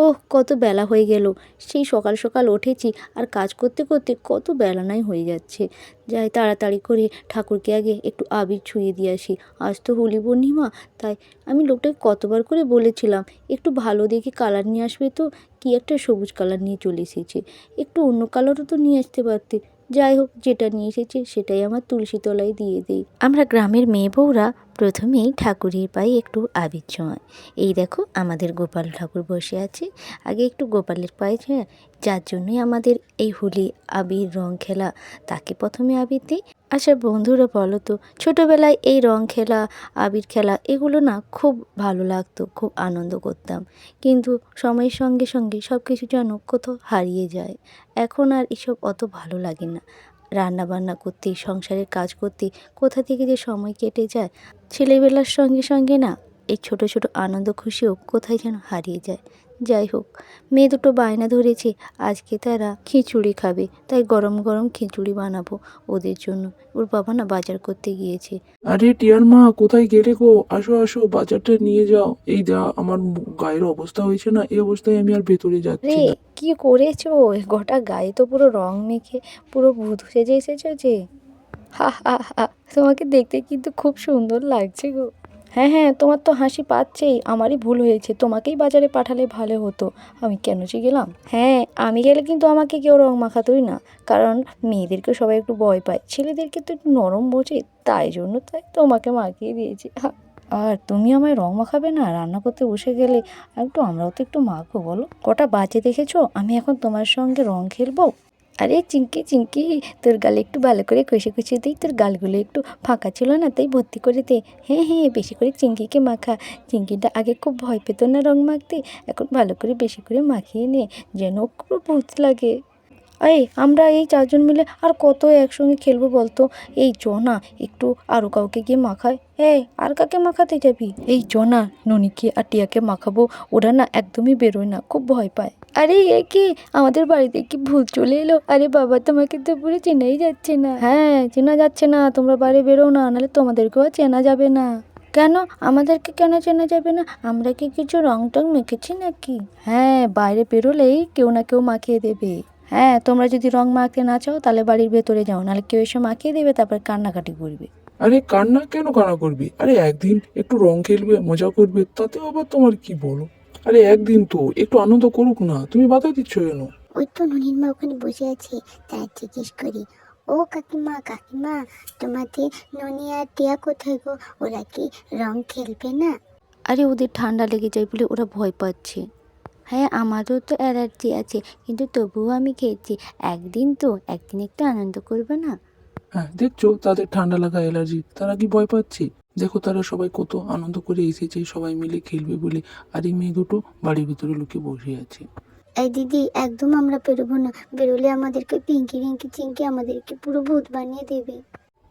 ওহ, কত বেলা হয়ে গেল। সেই সকাল সকাল উঠেছি আর কাজ করতে করতে কত বেলা নাই হয়ে যাচ্ছে। যাই তাড়াতাড়ি করে ঠাকুরকে আগে একটু আবির ছুঁয়ে দিয়ে আসি। আজ তো হোলি পূর্ণিমা, তাই আমি লোকটাকে কতবার করে বলেছিলাম একটু ভালো দেখে কালার নিয়ে আসবে, তো কি একটা সবুজ কালার নিয়ে চলে এসেছে। একটু অন্য কালারও তো নিয়ে আসতে পারতে। যাই হোক, যেটা নিয়ে এসেছে সেটাই আমার তুলসী তলায় দিয়ে দেই। আমরা গ্রামের মেয়ে বউরা প্রথমেই ঠাকুরের পায়ে একটু আবির ছোঁয়াই। এই দেখো আমাদের গোপাল ঠাকুর বসে আছে, আগে একটু গোপালের পায়ে ছোঁয়া। যার জন্যই আমাদের এই হোলি আবির রং খেলা, তাকে প্রথমে আবির দিই। আচ্ছা বন্ধুরা বলো তো, ছোটোবেলায় এই রং খেলা আবির খেলা এগুলো না খুব ভালো লাগতো, খুব আনন্দ করতাম। কিন্তু সময়ের সঙ্গে সঙ্গে সব কিছু যেন কোথাও হারিয়ে যায়। এখন আর এসব অত ভালো লাগে না। রান্না বান্না করতে, সংসারের কাজ করতে কোথা থেকে যে সময় কেটে যায়, ছেলেবেলার সঙ্গে সঙ্গে না এই ছোট ছোট আনন্দ খুশিও কোথায় যেন হারিয়ে যায়। যাই হোক, মেয়ে দুটো বায়না ধরেছে আজকে তারা খিচুড়ি খাবে, তাই গরম গরম খিচুড়ি বানাবো ওদের জন্য। ওর বাবা না বাজার করতে গিয়েছে। আরে টিয়ার মা, কোথায় গেলে গো? আসো আসো, বাজারটা নিয়ে যাও। এই যা আমার গায়ের অবস্থা হয়েছে না, এই অবস্থায় আমি আর ভেতরে যাচ্ছি রে, না। কি করেছো? গোটা গায়ে তো পুরো রং মেখে পুরো ভূত সেজে এসেছো যে। হা হা হা, তোমাকে দেখতে কিন্তু খুব সুন্দর লাগছে গো। হ্যাঁ হ্যাঁ, তোমার তো হাসি পাচ্ছেই। আমারই ভুল হয়েছে, তোমাকেই বাজারে পাঠালে ভালো হতো। আমি কেন যে গেলাম। হ্যাঁ, আমি গেলে কিন্তু আমাকে কেউ রং মাখাতোই না, কারণ মেয়েদেরকে সবাই একটু ভয় পায়, ছেলেদেরকে তো একটু নরম বোঝে, তাই তোমাকে মাখিয়ে দিয়েছি। আর তুমি আমায় রং মাখাবে না? রান্না করতে বসে গেলে একটু আমরাও তো একটু মাখবো বলো। কটা বাজে দেখেছো? আমি এখন তোমার সঙ্গে রং খেলবো? আরে চিঙ্কি চিঙ্কি, তোর গালে একটু ভালো করে কষে কষে দিই, তোর গালগুলো একটু ফাঁকা ছিল না, তাই ভর্তি করে দে। হ্যাঁ হ্যাঁ, বেশি করে চিঙ্কিকে মাখা। চিঙ্কিটা আগে খুব ভয় পেত না রং মাখতে, এখন ভালো করে বেশি করে মাখিয়ে নে, যেন পুরো ভূত লাগে। আমরা এই চারজন মিলে আর কত একসঙ্গে খেলবো বলতো? এই চ না, একটু আরও কাউকে গিয়ে মাখায়। আর কাকে মাখাতে যাবি? এই চ না, ননিকে আর টিয়াকে মাখাবো। ওরা না একদমই বেরোয় না, খুব ভয় পায়। আরে এ কি, আমাদের বাড়িতে কি ভূত চলে এলো? আরে বাবা, তোমাকে তো পুরো চেনাই যাচ্ছে না। হ্যাঁ, চেনা যাচ্ছে না, তোমরা বাইরে বেরো না, নাহলে তোমাদেরকেও আর চেনা যাবে না। কেন? আমাদেরকে কেন চেনা যাবে না? আমরা কি কিছু রং টং মেখেছি নাকি? হ্যাঁ, বাইরে বেরোলেই কেউ না কেউ মাখিয়ে দেবে। হ্যাঁ, তোমরা যদি রং মাখতে না চাও তাহলে বাড়ির ভেতরে যাও, নাহলে কেউ এসে মাখিয়ে দেবে, তারপর কান্নাকাটি করবে। আরে কান্না কেন কান্না করবি? আরে একদিন একটু রং খেলবে, মজা করবে, তাতে আবার তোমার কি বলো? আরে একদিন তো একটু আনন্দ করুক না, তুমি বাধা দিচ্ছ কেন? ওই তো ননির মা ওখানে বসে আছে, তাই জিজ্ঞেস করি, ও কাকিমা কাকিমা, তোমাদের ননি আর টিয়া কোথায় গো? ওরা কি রং খেলবে না? আরে ওদের ঠান্ডা লেগে যায় বলে ওরা ভয় পাচ্ছে। হ্যাঁ, আমারও তো অ্যালার্জি আছে, কিন্তু তবুও আমি খেয়েছি। একদিন একটু আনন্দ করবে না? হ্যাঁ দেখছো, তাদের ঠান্ডা লাগা অ্যালার্জি, তারা কি ভয় পাচ্ছে? দেখো তারা সবাই কত আনন্দ করে এসেছে সবাই মিলে খেলবে বলে, আর এই মেয়ে দুটো বাড়ির ভিতরে লুকিয়ে বসে আছে। এই দিদি, একদম আমরা বেরোবো না, বেরোলে আমাদেরকে পিঙ্কি রিঙ্কি চিঙ্কি আমাদেরকে পুরো ভূত বানিয়ে দেবে।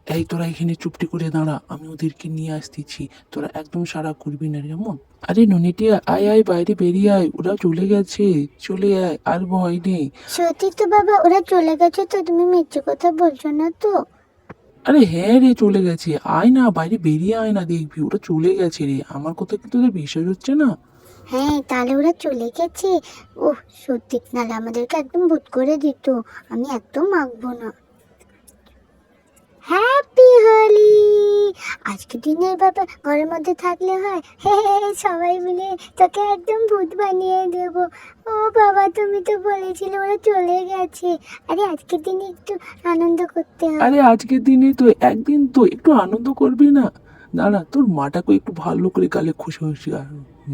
এই তোরা এখানে চুপটি করে দাঁড়া, আমি ওদেরকে নিয়ে আসতেছি, তোরা একদম সাড়া করবি না যেমন। আরে ননিটিয়া, আয় আয়, বাইরে বেরিয়ে আয়, ওরা চলে গেছে, চলে আয়, আর ভয় নেই। সত্যি তো বাবা, ওরা চলে গেছে তো? তুমি মিথ্যে কথা বলছো না তো? আরে হ্যাঁ রে, চলে গেছে, আয় না, বাইরে বেরিয়ে আয় না, দেখবি ওরা চলে গেছে রে, আমার কথা কিন্তু তোদের বিশ্বাস হচ্ছে না? হ্যাঁ, তাহলে ওরা চলে গেছে? ওহ সত্যি, নাহলে আমাদেরকে একদম ভূত করে দিত। আমি একদম মাখবো না। হ্যাপি হোলি! আজকে দিনে এভাবে ঘরের মধ্যে থাকলে হয়? হে হে হে, সবাই মিলে তোকে একদম ভূত বানিয়ে দেব। ও বাবা, তুমি তো বলেছিলে ওরা চলে গেছে। আরে আজকের দিনে একটু আনন্দ করতে হবে। আরে আজকের দিনে তো একদিন তো একটু আনন্দ করবি না? দাঁড়া, তোর মাটাকে একটু ভালো করে গালে খুশি খুশি আর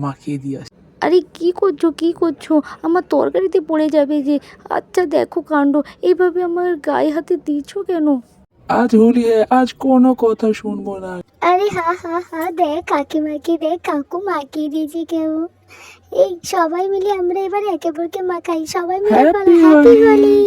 মাখিয়ে দিয়ে আসি। আরে কি করছো, কি করছো? আমার তরকারিতে পড়ে যাবে যে। আচ্ছা দেখো কাণ্ড, এইভাবে আমার গায়ে হাতে দিচ্ছ কেন? আজ হোলি হ্যাঁ, আজ কোনো কথা শুনবো না। আরে হা হা হা, দেখ কাকিমাকে, দেখ কাকু মাখিয়ে দিয়েছে কেউ। এই সবাই মিলে আমরা এবার একে অপরকে মাখাই, সবাই মিলে বলো হ্যাপি হ্যাপি হোলি। হোলি।